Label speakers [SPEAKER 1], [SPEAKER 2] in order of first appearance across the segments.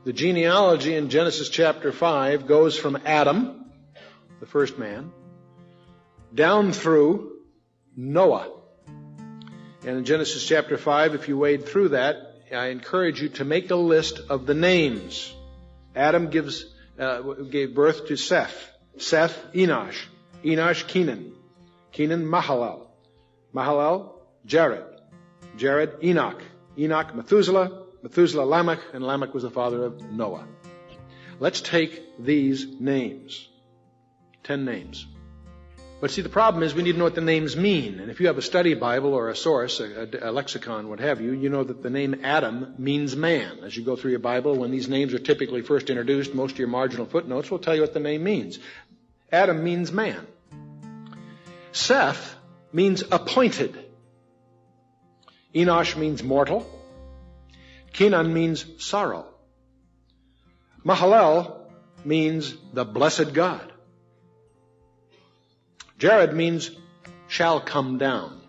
[SPEAKER 1] The genealogy in Genesis chapter 5 goes from Adam, the first man, down through Noah. And in Genesis chapter 5, if you wade through that, I encourage you to make a list of the names. Adam gave birth to Seth. Seth, Enosh. Enosh, Kenan. Kenan, Mahalalel. Mahalalel, Jared. Jared, Enoch. Enoch, Methuselah. Methuselah, Lamech. And Lamech was the father of Noah. Let's take these names. 10 names. But see, the problem is we need to know what the names mean. And if you have a study Bible or a source, a lexicon, what have you, you know that the name Adam means man. As you go through your Bible, when these names are typically first introduced, most of your marginal footnotes will tell you what the name means. Adam means man. Seth means appointed. Enosh means mortal. Kenan means sorrow. Mahalalel means the blessed God. Jared means shall come down.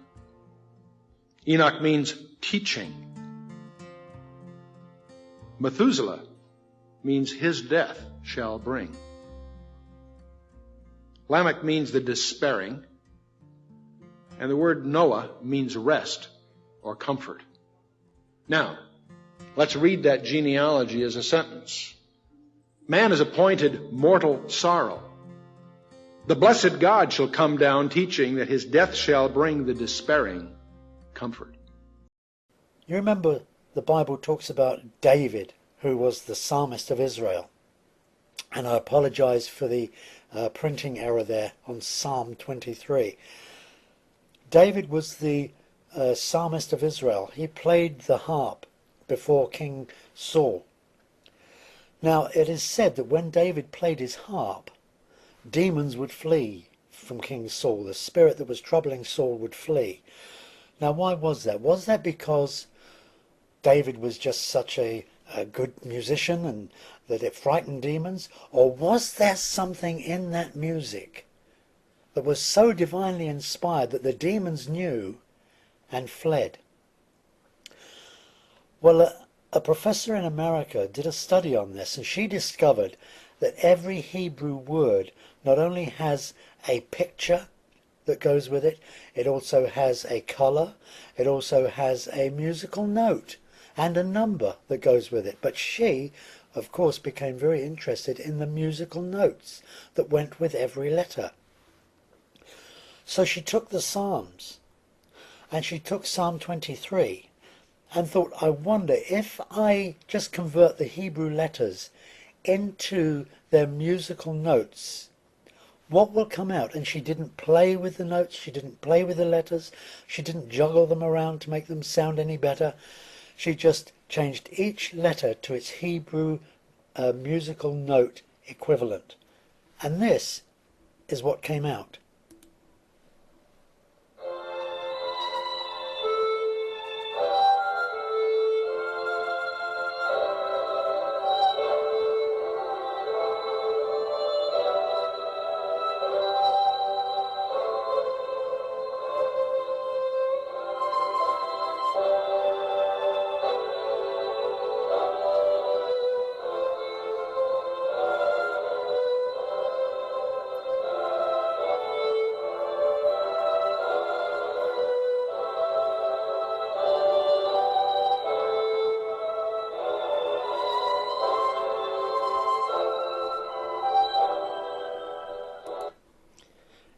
[SPEAKER 1] Enoch means teaching. Methuselah means his death shall bring. Lamech means the despairing. And the word Noah means rest or comfort. Now, let's read that genealogy as a sentence. Man is appointed mortal sorrow. The blessed God shall come down, teaching that his death shall bring the despairing comfort.
[SPEAKER 2] You remember the Bible talks about David, who was the psalmist of Israel. And I apologize for the printing error there on Psalm 23. David was the psalmist of Israel. He played the harp before King Saul. Now, it is said that when David played his harp, demons would flee from King Saul. The spirit that was troubling Saul would flee. Now, why was that? Was that because David was just such a good musician and that it frightened demons? Or was there something in that music that was so divinely inspired that the demons knew and fled? Well, a professor in America did a study on this, and she discovered that every Hebrew word not only has a picture that goes with it, it also has a color, it also has a musical note and a number that goes with it. But she, of course, became very interested in the musical notes that went with every letter. So she took the Psalms, and she took Psalm 23, and thought, I wonder if I just convert the Hebrew letters into their musical notes, what will come out? And she didn't play with the notes, she didn't play with the letters, she didn't juggle them around to make them sound any better. She just changed each letter to its Hebrew musical note equivalent. And this is what came out.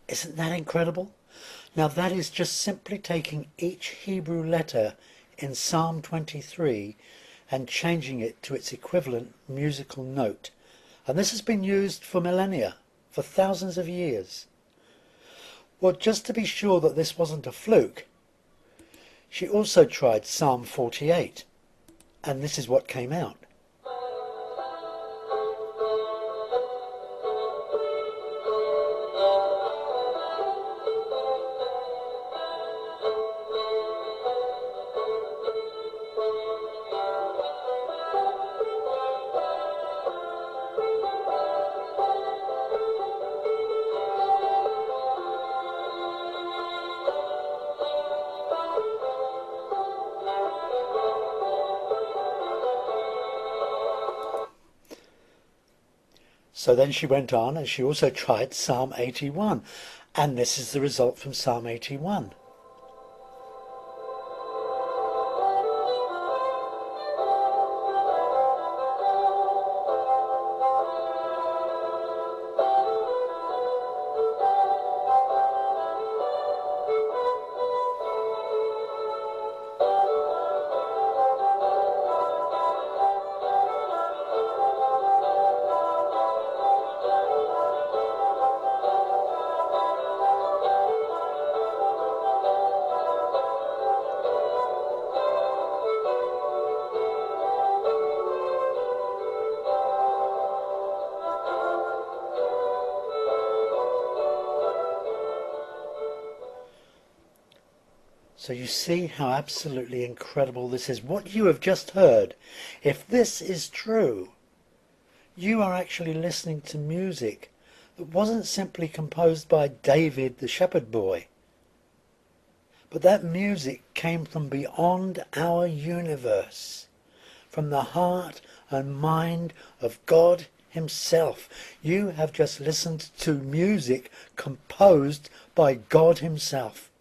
[SPEAKER 2] Isn't that incredible? Now that is just simply taking each Hebrew letter in Psalm 23 and changing it to its equivalent musical note. And this has been used for millennia, for thousands of years. Well, just to be sure that this wasn't a fluke, she also tried Psalm 48, and this is what came out. So then she went on and she also tried Psalm 81. And this is the result from Psalm 81. So you see how absolutely incredible this is. What you have just heard, if this is true, you are actually listening to music that wasn't simply composed by David the shepherd boy, but that music came from beyond our universe, from the heart and mind of God himself. You have just listened to music composed by God himself.